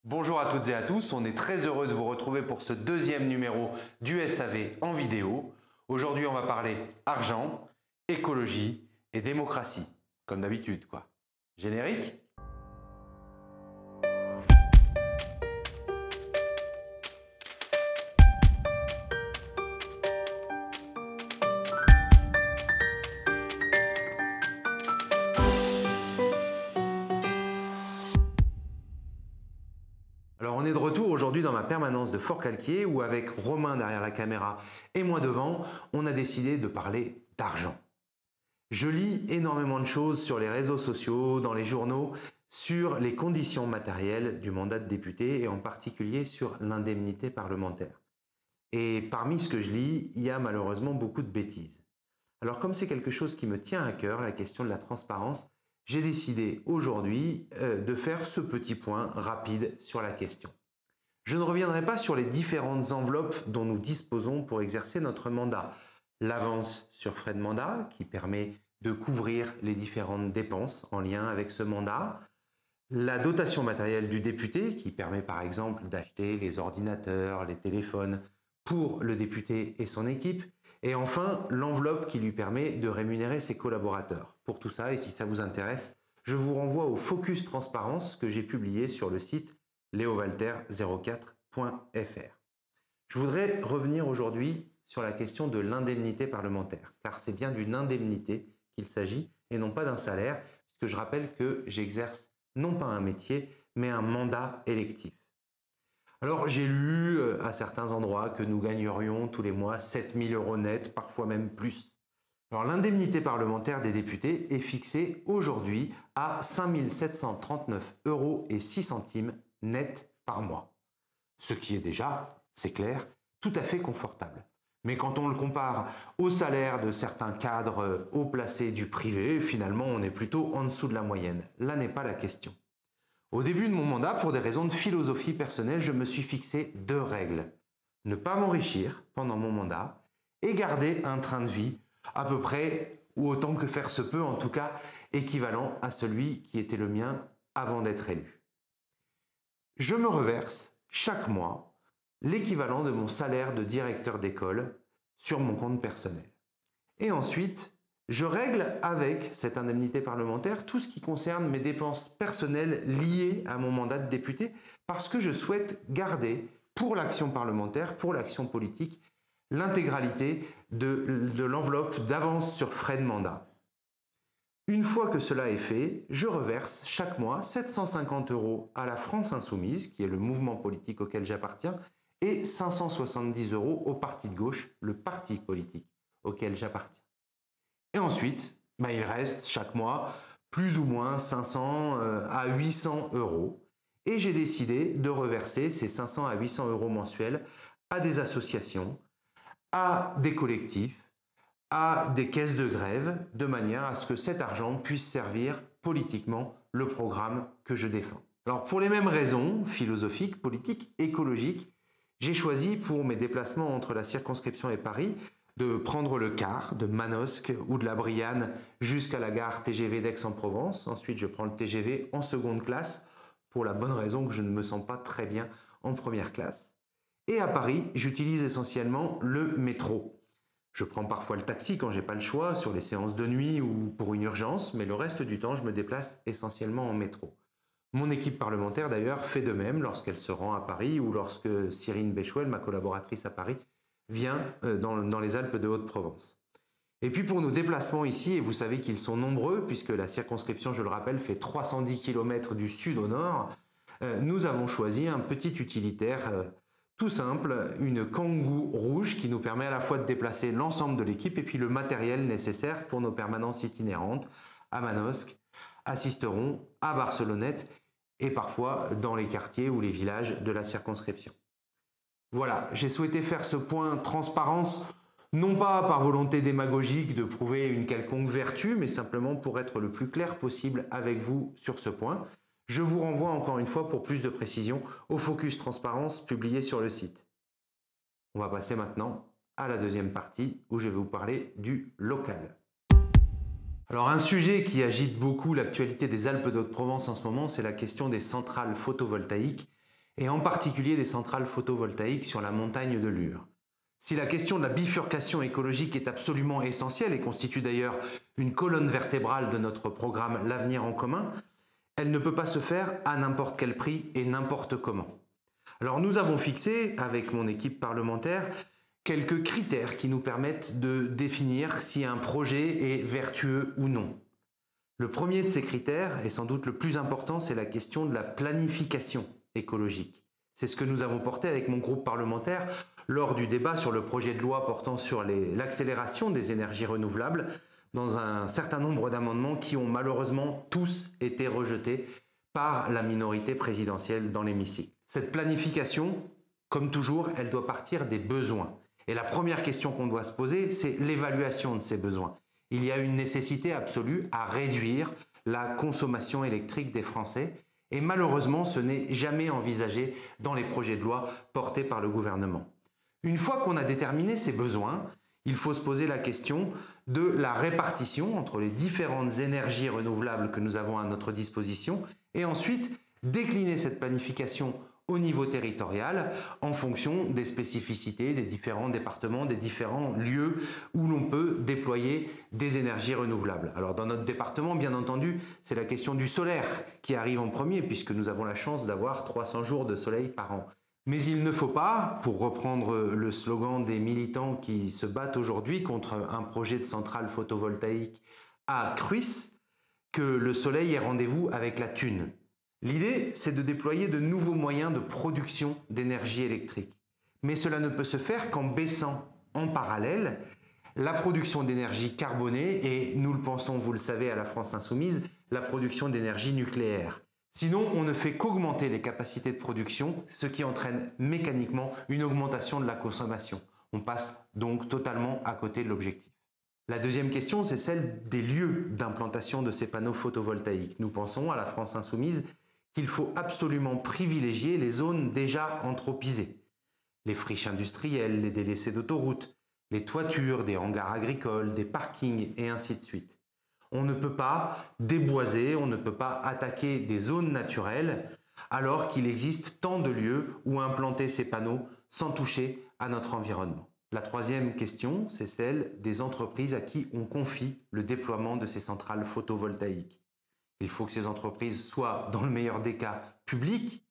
Bonjour à toutes et à tous, on est très heureux de vous retrouver pour ce deuxième numéro du SAV en vidéo. Aujourd'hui on va parler argent, écologie et démocratie, comme d'habitude quoi. Générique ? Alors on est de retour aujourd'hui dans ma permanence de Forcalquier où avec Romain derrière la caméra et moi devant, on a décidé de parler d'argent. Je lis énormément de choses sur les réseaux sociaux, dans les journaux, sur les conditions matérielles du mandat de député et en particulier sur l'indemnité parlementaire. Et parmi ce que je lis, il y a malheureusement beaucoup de bêtises. Alors comme c'est quelque chose qui me tient à cœur, la question de la transparence, j'ai décidé aujourd'hui de faire ce petit point rapide sur la question. Je ne reviendrai pas sur les différentes enveloppes dont nous disposons pour exercer notre mandat. L'avance sur frais de mandat qui permet de couvrir les différentes dépenses en lien avec ce mandat. La dotation matérielle du député qui permet par exemple d'acheter les ordinateurs, les téléphones pour le député et son équipe. Et enfin, l'enveloppe qui lui permet de rémunérer ses collaborateurs. Pour tout ça, et si ça vous intéresse, je vous renvoie au Focus Transparence que j'ai publié sur le site leovalter04.fr. Je voudrais revenir aujourd'hui sur la question de l'indemnité parlementaire, car c'est bien d'une indemnité qu'il s'agit et non pas d'un salaire, puisque je rappelle que j'exerce non pas un métier, mais un mandat électif. Alors j'ai lu à certains endroits que nous gagnerions tous les mois 7 000 € net, parfois même plus. Alors l'indemnité parlementaire des députés est fixée aujourd'hui à 5 739,06 € net par mois. Ce qui est déjà, c'est clair, tout à fait confortable. Mais quand on le compare au salaire de certains cadres haut placés du privé, finalement on est plutôt en dessous de la moyenne. Là n'est pas la question. Au début de mon mandat, pour des raisons de philosophie personnelle, je me suis fixé 2 règles. Ne pas m'enrichir pendant mon mandat et garder un train de vie à peu près, ou autant que faire se peut en tout cas, équivalent à celui qui était le mien avant d'être élu. Je me reverse chaque mois l'équivalent de mon salaire de directeur d'école sur mon compte personnel. Et ensuite, je règle avec cette indemnité parlementaire tout ce qui concerne mes dépenses personnelles liées à mon mandat de député parce que je souhaite garder pour l'action parlementaire, pour l'action politique, l'intégralité de l'enveloppe d'avance sur frais de mandat. Une fois que cela est fait, je reverse chaque mois 750 € à la France Insoumise, qui est le mouvement politique auquel j'appartiens, et 570 € au parti de gauche, le parti politique auquel j'appartiens. Et ensuite, il reste chaque mois plus ou moins 500 à 800 €. Et j'ai décidé de reverser ces 500 à 800 € mensuels à des associations, à des collectifs, à des caisses de grève, de manière à ce que cet argent puisse servir politiquement le programme que je défends. Alors pour les mêmes raisons, philosophiques, politiques, écologiques, j'ai choisi pour mes déplacements entre la circonscription et Paris de prendre le car de Manosque ou de la Brianne jusqu'à la gare TGV d'Aix-en-Provence. Ensuite, je prends le TGV en seconde classe pour la bonne raison que je ne me sens pas très bien en première classe. Et à Paris, j'utilise essentiellement le métro. Je prends parfois le taxi quand j'ai pas le choix, sur les séances de nuit ou pour une urgence, mais le reste du temps, je me déplace essentiellement en métro. Mon équipe parlementaire d'ailleurs fait de même lorsqu'elle se rend à Paris ou lorsque Cyrine Béchouel, ma collaboratrice à Paris, vient dans les Alpes de Haute-Provence. Et puis pour nos déplacements ici, et vous savez qu'ils sont nombreux, puisque la circonscription, je le rappelle, fait 310 km du sud au nord, nous avons choisi un petit utilitaire tout simple, une Kangoo rouge qui nous permet à la fois de déplacer l'ensemble de l'équipe et puis le matériel nécessaire pour nos permanences itinérantes à Manosque, à Sisteron, à Barcelonnette et parfois dans les quartiers ou les villages de la circonscription. Voilà, j'ai souhaité faire ce point transparence, non pas par volonté démagogique de prouver une quelconque vertu, mais simplement pour être le plus clair possible avec vous sur ce point. Je vous renvoie encore une fois pour plus de précision au Focus Transparence publié sur le site. On va passer maintenant à la deuxième partie où je vais vous parler du local. Alors un sujet qui agite beaucoup l'actualité des Alpes de Haute-Provence en ce moment, c'est la question des centrales photovoltaïques et en particulier des centrales photovoltaïques sur la montagne de Lure. Si la question de la bifurcation écologique est absolument essentielle et constitue d'ailleurs une colonne vertébrale de notre programme L'avenir en commun, elle ne peut pas se faire à n'importe quel prix et n'importe comment. Alors nous avons fixé, avec mon équipe parlementaire, quelques critères qui nous permettent de définir si un projet est vertueux ou non. Le premier de ces critères, et sans doute le plus important, c'est la question de la planification écologique. C'est ce que nous avons porté avec mon groupe parlementaire lors du débat sur le projet de loi portant sur l'accélération des énergies renouvelables, dans un certain nombre d'amendements qui ont malheureusement tous été rejetés par la minorité présidentielle dans l'hémicycle. Cette planification, comme toujours, elle doit partir des besoins. Et la première question qu'on doit se poser, c'est l'évaluation de ces besoins. Il y a une nécessité absolue à réduire la consommation électrique des Français et malheureusement, ce n'est jamais envisagé dans les projets de loi portés par le gouvernement. Une fois qu'on a déterminé ces besoins, il faut se poser la question de la répartition entre les différentes énergies renouvelables que nous avons à notre disposition et ensuite décliner cette planification au niveau territorial en fonction des spécificités des différents départements, des différents lieux où l'on peut déployer des énergies renouvelables. Alors dans notre département, bien entendu, c'est la question du solaire qui arrive en premier puisque nous avons la chance d'avoir 300 jours de soleil par an. Mais il ne faut pas, pour reprendre le slogan des militants qui se battent aujourd'hui contre un projet de centrale photovoltaïque à Cruis, que le soleil ait rendez-vous avec la thune. L'idée, c'est de déployer de nouveaux moyens de production d'énergie électrique. Mais cela ne peut se faire qu'en baissant en parallèle la production d'énergie carbonée et, nous le pensons, vous le savez, à la France Insoumise, la production d'énergie nucléaire. Sinon, on ne fait qu'augmenter les capacités de production, ce qui entraîne mécaniquement une augmentation de la consommation. On passe donc totalement à côté de l'objectif. La deuxième question, c'est celle des lieux d'implantation de ces panneaux photovoltaïques. Nous pensons, à la France Insoumise, qu'il faut absolument privilégier les zones déjà anthropisées. Les friches industrielles, les délaissés d'autoroutes, les toitures des hangars agricoles, des parkings et ainsi de suite. On ne peut pas déboiser, on ne peut pas attaquer des zones naturelles alors qu'il existe tant de lieux où implanter ces panneaux sans toucher à notre environnement. La troisième question, c'est celle des entreprises à qui on confie le déploiement de ces centrales photovoltaïques. Il faut que ces entreprises soient, dans le meilleur des cas, publiques,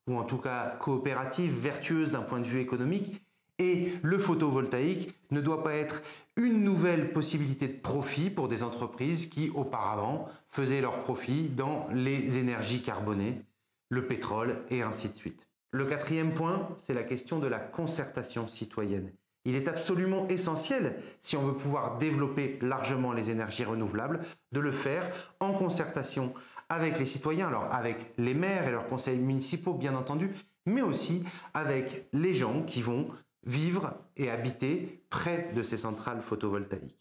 ou en tout cas coopératives, vertueuses d'un point de vue économique, et le photovoltaïque ne doit pas être une nouvelle possibilité de profit pour des entreprises qui, auparavant, faisaient leur profit dans les énergies carbonées, le pétrole et ainsi de suite. Le quatrième point, c'est la question de la concertation citoyenne. Il est absolument essentiel, si on veut pouvoir développer largement les énergies renouvelables, de le faire en concertation avec les citoyens, alors avec les maires et leurs conseils municipaux bien entendu, mais aussi avec les gens qui vont vivre et habiter près de ces centrales photovoltaïques.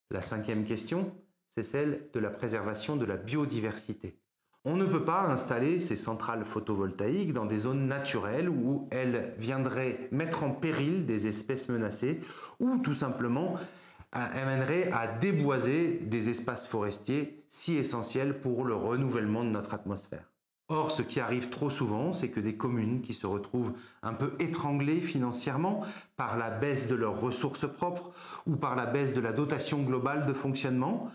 La cinquième question, c'est celle de la préservation de la biodiversité. On ne peut pas installer ces centrales photovoltaïques dans des zones naturelles où elles viendraient mettre en péril des espèces menacées ou tout simplement amèneraient à déboiser des espaces forestiers si essentiels pour le renouvellement de notre atmosphère. Or, ce qui arrive trop souvent, c'est que des communes qui se retrouvent un peu étranglées financièrement par la baisse de leurs ressources propres ou par la baisse de la dotation globale de fonctionnement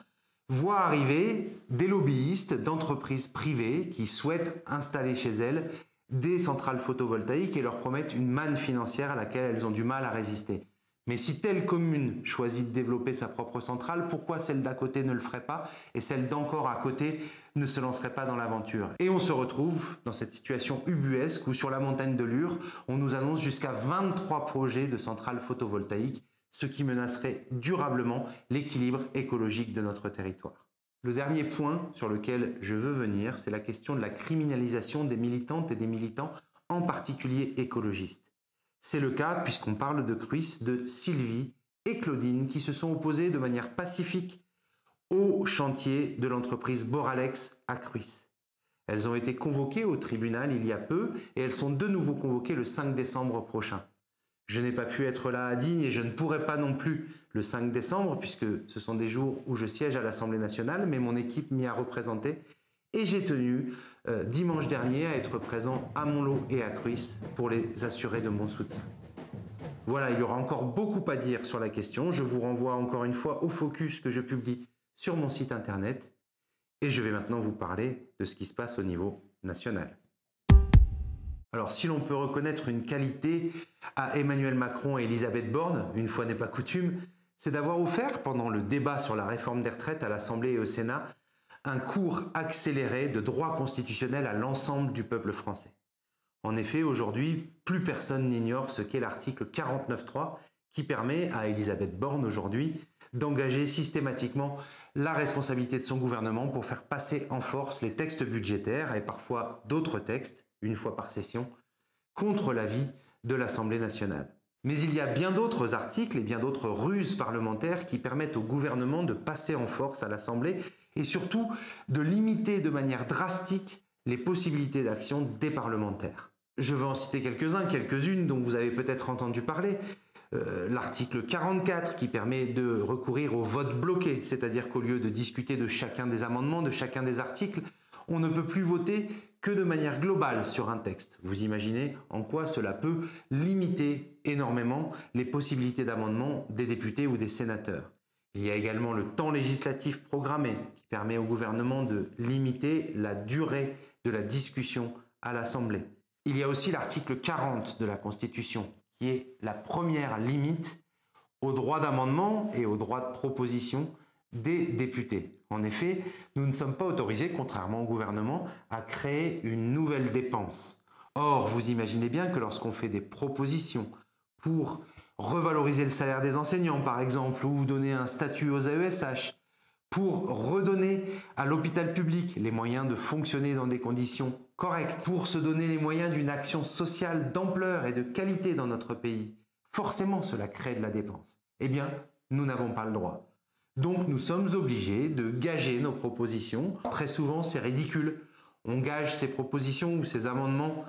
voient arriver des lobbyistes d'entreprises privées qui souhaitent installer chez elles des centrales photovoltaïques et leur promettent une manne financière à laquelle elles ont du mal à résister. Mais si telle commune choisit de développer sa propre centrale, pourquoi celle d'à côté ne le ferait pas et celle d'encore à côté ne se lancerait pas dans l'aventure? Et on se retrouve dans cette situation ubuesque où sur la montagne de Lure, on nous annonce jusqu'à 23 projets de centrales photovoltaïques, ce qui menacerait durablement l'équilibre écologique de notre territoire. Le dernier point sur lequel je veux venir, c'est la question de la criminalisation des militantes et des militants, en particulier écologistes. C'est le cas, puisqu'on parle de Cruis, de Sylvie et Claudine qui se sont opposées de manière pacifique au chantier de l'entreprise Boralex à Cruis. Elles ont été convoquées au tribunal il y a peu et elles sont de nouveau convoquées le 5 décembre prochain. Je n'ai pas pu être là à Digne et je ne pourrai pas non plus le 5 décembre puisque ce sont des jours où je siège à l'Assemblée nationale, mais mon équipe m'y a représenté et j'ai tenu dimanche dernier à être présent à Montlot et à Cruys pour les assurer de mon soutien. Voilà, il y aura encore beaucoup à dire sur la question. Je vous renvoie encore une fois au focus que je publie sur mon site internet et je vais maintenant vous parler de ce qui se passe au niveau national. Alors, si l'on peut reconnaître une qualité à Emmanuel Macron et Elisabeth Borne, une fois n'est pas coutume, c'est d'avoir offert, pendant le débat sur la réforme des retraites à l'Assemblée et au Sénat, un cours accéléré de droit constitutionnel à l'ensemble du peuple français. En effet, aujourd'hui, plus personne n'ignore ce qu'est l'article 49.3 qui permet à Elisabeth Borne aujourd'hui d'engager systématiquement la responsabilité de son gouvernement pour faire passer en force les textes budgétaires et parfois d'autres textes, une fois par session, contre l'avis de l'Assemblée nationale. Mais il y a bien d'autres articles et bien d'autres ruses parlementaires qui permettent au gouvernement de passer en force à l'Assemblée et surtout de limiter de manière drastique les possibilités d'action des parlementaires. Je vais en citer quelques-unes dont vous avez peut-être entendu parler. L'article 44 qui permet de recourir au vote bloqué, c'est-à-dire qu'au lieu de discuter de chacun des amendements, de chacun des articles, on ne peut plus voter que de manière globale sur un texte. Vous imaginez en quoi cela peut limiter énormément les possibilités d'amendement des députés ou des sénateurs. Il y a également le temps législatif programmé qui permet au gouvernement de limiter la durée de la discussion à l'Assemblée. Il y a aussi l'article 40 de la Constitution qui est la première limite au droit d'amendement et au droit de proposition des députés. En effet, nous ne sommes pas autorisés, contrairement au gouvernement, à créer une nouvelle dépense. Or, vous imaginez bien que lorsqu'on fait des propositions pour revaloriser le salaire des enseignants, par exemple, ou donner un statut aux AESH, pour redonner à l'hôpital public les moyens de fonctionner dans des conditions correctes, pour se donner les moyens d'une action sociale d'ampleur et de qualité dans notre pays, forcément cela crée de la dépense. Eh bien, nous n'avons pas le droit. Donc nous sommes obligés de gager nos propositions. Très souvent, c'est ridicule. On gage ces propositions ou ces amendements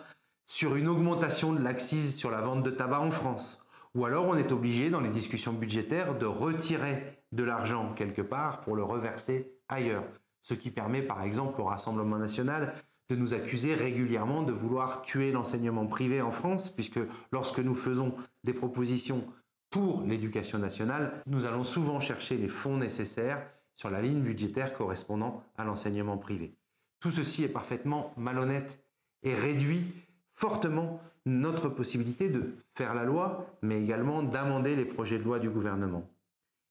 sur une augmentation de l'accise sur la vente de tabac en France. Ou alors on est obligé, dans les discussions budgétaires, de retirer de l'argent quelque part pour le reverser ailleurs. Ce qui permet par exemple au Rassemblement national de nous accuser régulièrement de vouloir tuer l'enseignement privé en France, puisque lorsque nous faisons des propositions pour l'éducation nationale, nous allons souvent chercher les fonds nécessaires sur la ligne budgétaire correspondant à l'enseignement privé. Tout ceci est parfaitement malhonnête et réduit fortement notre possibilité de faire la loi, mais également d'amender les projets de loi du gouvernement.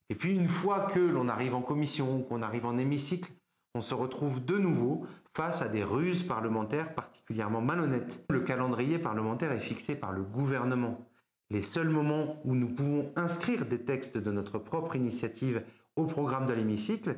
Et puis une fois que l'on arrive en commission, qu'on arrive en hémicycle, on se retrouve de nouveau face à des ruses parlementaires particulièrement malhonnêtes. Le calendrier parlementaire est fixé par le gouvernement. Les seuls moments où nous pouvons inscrire des textes de notre propre initiative au programme de l'hémicycle,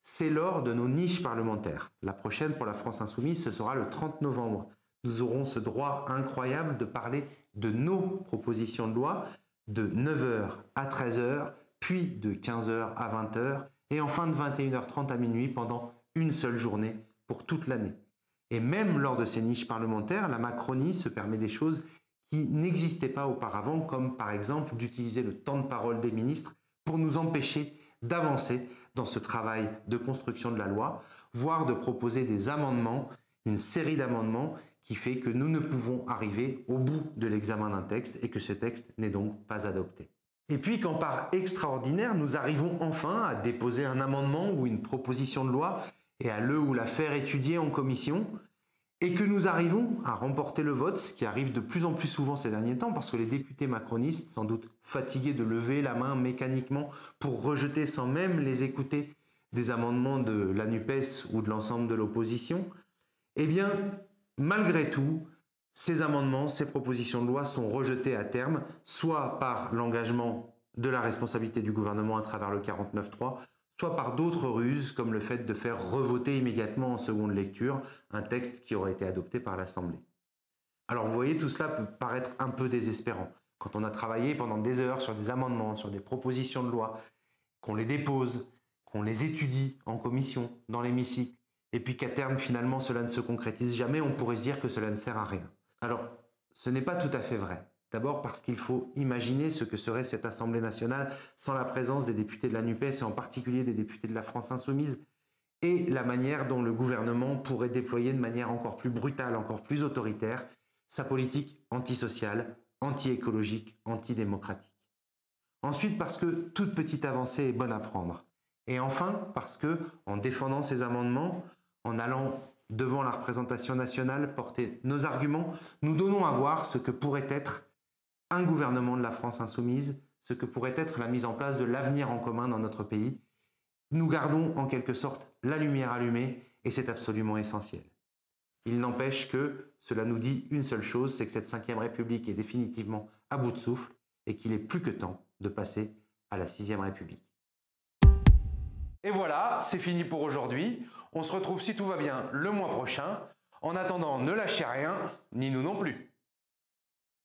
c'est lors de nos niches parlementaires. La prochaine pour la France Insoumise, ce sera le 30 novembre. Nous aurons ce droit incroyable de parler de nos propositions de loi de 9h à 13h, puis de 15h à 20h, et enfin de 21h30 à minuit pendant une seule journée pour toute l'année. Et même lors de ces niches parlementaires, la Macronie se permet des choses qui n'existaient pas auparavant, comme par exemple d'utiliser le temps de parole des ministres pour nous empêcher d'avancer dans ce travail de construction de la loi, voire de proposer des amendements, une série d'amendements qui fait que nous ne pouvons arriver au bout de l'examen d'un texte et que ce texte n'est donc pas adopté. Et puis quand par extraordinaire, nous arrivons enfin à déposer un amendement ou une proposition de loi et à le ou la faire étudier en commission, et que nous arrivons à remporter le vote, ce qui arrive de plus en plus souvent ces derniers temps, parce que les députés macronistes, sans doute fatigués de lever la main mécaniquement pour rejeter sans même les écouter des amendements de la NUPES ou de l'ensemble de l'opposition, eh bien, malgré tout, ces amendements, ces propositions de loi sont rejetés à terme, soit par l'engagement de la responsabilité du gouvernement à travers le 49.3, soit par d'autres ruses, comme le fait de faire revoter immédiatement en seconde lecture un texte qui aurait été adopté par l'Assemblée. Alors vous voyez, tout cela peut paraître un peu désespérant. Quand on a travaillé pendant des heures sur des amendements, sur des propositions de loi, qu'on les dépose, qu'on les étudie en commission, dans l'hémicycle, et puis qu'à terme, finalement, cela ne se concrétise jamais, on pourrait se dire que cela ne sert à rien. Alors, ce n'est pas tout à fait vrai. D'abord parce qu'il faut imaginer ce que serait cette Assemblée nationale sans la présence des députés de la NUPES et en particulier des députés de la France Insoumise. et la manière dont le gouvernement pourrait déployer de manière encore plus brutale, encore plus autoritaire, sa politique antisociale, anti-écologique, antidémocratique. Ensuite, parce que toute petite avancée est bonne à prendre. Et enfin, parce que, en défendant ces amendements, en allant devant la représentation nationale porter nos arguments, nous donnons à voir ce que pourrait être un gouvernement de la France insoumise, ce que pourrait être la mise en place de l'avenir en commun dans notre pays. Nous gardons en quelque sorte la lumière allumée et c'est absolument essentiel. Il n'empêche que cela nous dit une seule chose, c'est que cette 5e République est définitivement à bout de souffle et qu'il est plus que temps de passer à la 6e République. Et voilà, c'est fini pour aujourd'hui. On se retrouve si tout va bien le mois prochain. En attendant, ne lâchez rien, ni nous non plus.